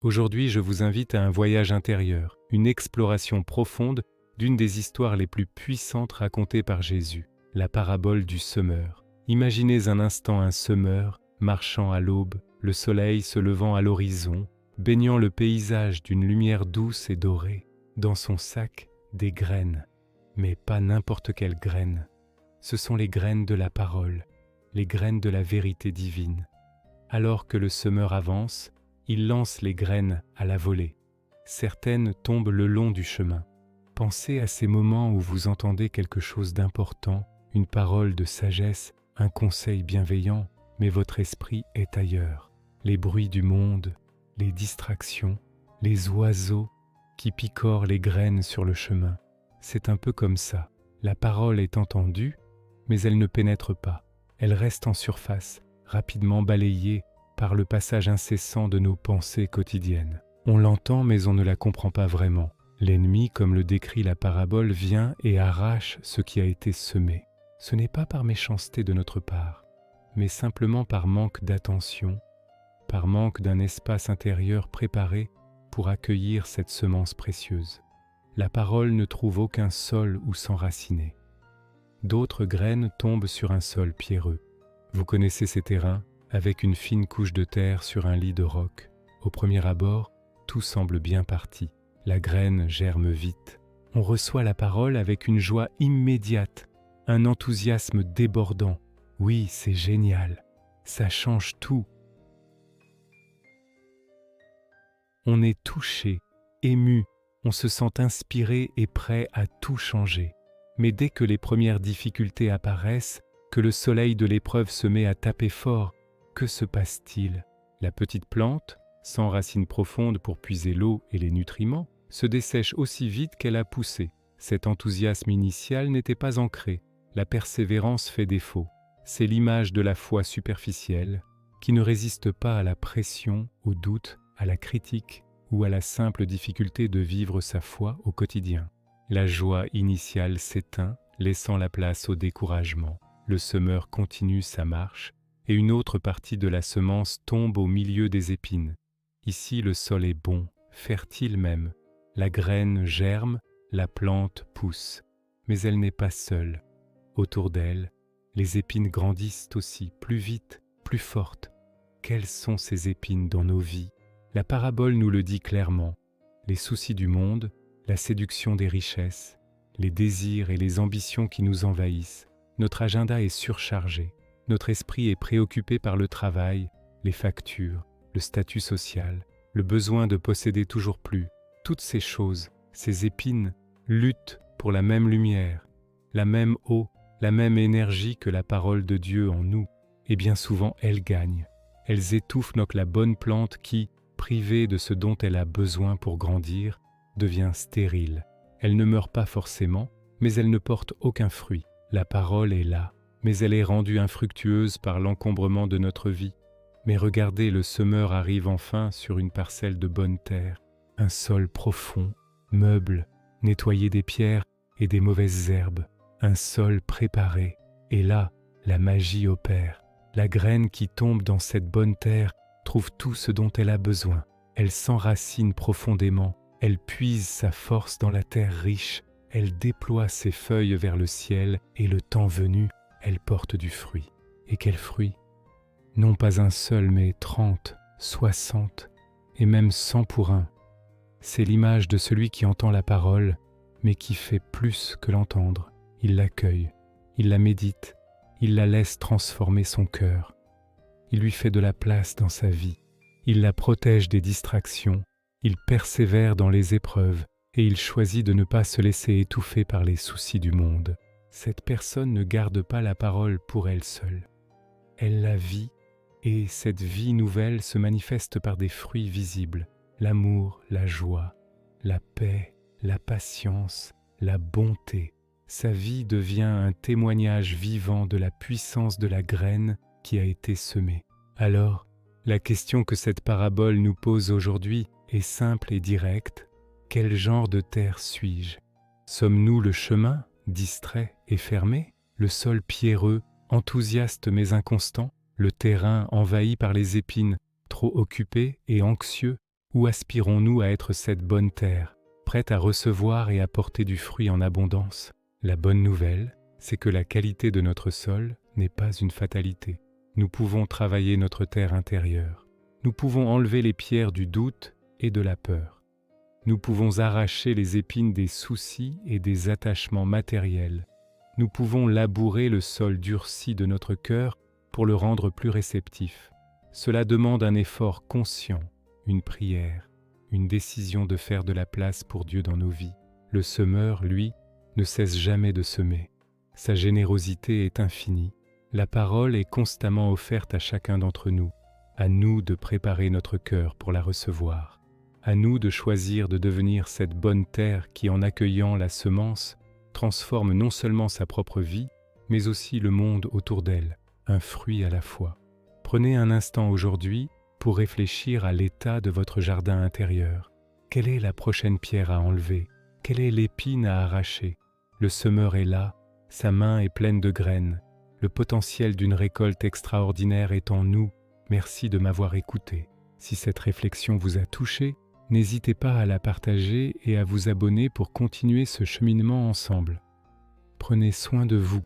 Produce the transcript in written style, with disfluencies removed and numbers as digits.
Aujourd'hui, je vous invite à un voyage intérieur, une exploration profonde d'une des histoires les plus puissantes racontées par Jésus, la parabole du semeur. Imaginez un instant un semeur marchant à l'aube, le soleil se levant à l'horizon, baignant le paysage d'une lumière douce et dorée. Dans son sac, des graines, mais pas n'importe quelles graines. Ce sont les graines de la parole, les graines de la vérité divine. Alors que le semeur avance, il lance les graines à la volée. Certaines tombent le long du chemin. Pensez à ces moments où vous entendez quelque chose d'important, une parole de sagesse, un conseil bienveillant, mais votre esprit est ailleurs. Les bruits du monde, les distractions, les oiseaux qui picorent les graines sur le chemin. C'est un peu comme ça. La parole est entendue, mais elle ne pénètre pas. Elle reste en surface, rapidement balayée par le passage incessant de nos pensées quotidiennes. On l'entend, mais on ne la comprend pas vraiment. L'ennemi, comme le décrit la parabole, vient et arrache ce qui a été semé. Ce n'est pas par méchanceté de notre part, mais simplement par manque d'attention, par manque d'un espace intérieur préparé pour accueillir cette semence précieuse. La parole ne trouve aucun sol où s'enraciner. D'autres graines tombent sur un sol pierreux. Vous connaissez ces terrains, avec une fine couche de terre sur un lit de roc. Au premier abord, tout semble bien parti. La graine germe vite. On reçoit la parole avec une joie immédiate, un enthousiasme débordant. Oui, c'est génial. Ça change tout. On est touché, ému, on se sent inspiré et prêt à tout changer. Mais dès que les premières difficultés apparaissent, que le soleil de l'épreuve se met à taper fort, que se passe-t-il? La petite plante, sans racines profondes pour puiser l'eau et les nutriments, se dessèche aussi vite qu'elle a poussé. Cet enthousiasme initial n'était pas ancré. La persévérance fait défaut. C'est l'image de la foi superficielle qui ne résiste pas à la pression, au doute, à la critique ou à la simple difficulté de vivre sa foi au quotidien. La joie initiale s'éteint, laissant la place au découragement. Le semeur continue sa marche et une autre partie de la semence tombe au milieu des épines. Ici, le sol est bon, fertile même. La graine germe, la plante pousse. Mais elle n'est pas seule. Autour d'elle, les épines grandissent aussi, plus vite, plus fortes. Quelles sont ces épines dans nos vies? La parabole nous le dit clairement. Les soucis du monde, la séduction des richesses, les désirs et les ambitions qui nous envahissent. Notre agenda est surchargé. Notre esprit est préoccupé par le travail, les factures, le statut social, le besoin de posséder toujours plus. Toutes ces choses, ces épines, luttent pour la même lumière, la même eau, la même énergie que la parole de Dieu en nous. Et bien souvent, elles gagnent. Elles étouffent la bonne plante qui, privée de ce dont elle a besoin pour grandir, devient stérile. Elle ne meurt pas forcément, mais elle ne porte aucun fruit. La parole est là, mais elle est rendue infructueuse par l'encombrement de notre vie. Mais regardez, le semeur arrive enfin sur une parcelle de bonne terre, un sol profond, meuble, nettoyé des pierres et des mauvaises herbes, un sol préparé. Et là, la magie opère. La graine qui tombe dans cette bonne terre trouve tout ce dont elle a besoin. Elle s'enracine profondément, elle puise sa force dans la terre riche, elle déploie ses feuilles vers le ciel et le temps venu, elle porte du fruit. Et quel fruit? Non pas un seul, mais 30, 60 et même 100 pour un. C'est l'image de celui qui entend la parole, mais qui fait plus que l'entendre. Il l'accueille, il la médite, il la laisse transformer son cœur. Il lui fait de la place dans sa vie. Il la protège des distractions. Il persévère dans les épreuves et il choisit de ne pas se laisser étouffer par les soucis du monde. Cette personne ne garde pas la parole pour elle seule. Elle la vit et cette vie nouvelle se manifeste par des fruits visibles. L'amour, la joie, la paix, la patience, la bonté. Sa vie devient un témoignage vivant de la puissance de la graine qui a été semée. Alors, la question que cette parabole nous pose aujourd'hui est simple et directe. Quel genre de terre suis-je? Sommes-nous le chemin, distrait et fermé? Le sol pierreux, enthousiaste mais inconstant? Le terrain envahi par les épines, trop occupé et anxieux? Ou aspirons-nous à être cette bonne terre, prête à recevoir et à porter du fruit en abondance? La bonne nouvelle, c'est que la qualité de notre sol n'est pas une fatalité. Nous pouvons travailler notre terre intérieure. Nous pouvons enlever les pierres du doute et de la peur. Nous pouvons arracher les épines des soucis et des attachements matériels. Nous pouvons labourer le sol durci de notre cœur pour le rendre plus réceptif. Cela demande un effort conscient, une prière, une décision de faire de la place pour Dieu dans nos vies. Le semeur, lui, ne cesse jamais de semer. Sa générosité est infinie. La parole est constamment offerte à chacun d'entre nous. À nous de préparer notre cœur pour la recevoir. À nous de choisir de devenir cette bonne terre qui, en accueillant la semence, transforme non seulement sa propre vie, mais aussi le monde autour d'elle, un fruit à la fois. Prenez un instant aujourd'hui pour réfléchir à l'état de votre jardin intérieur. Quelle est la prochaine pierre à enlever? Quelle est l'épine à arracher? Le semeur est là, sa main est pleine de graines. Le potentiel d'une récolte extraordinaire est en nous. Merci de m'avoir écouté. Si cette réflexion vous a touché, n'hésitez pas à la partager et à vous abonner pour continuer ce cheminement ensemble. Prenez soin de vous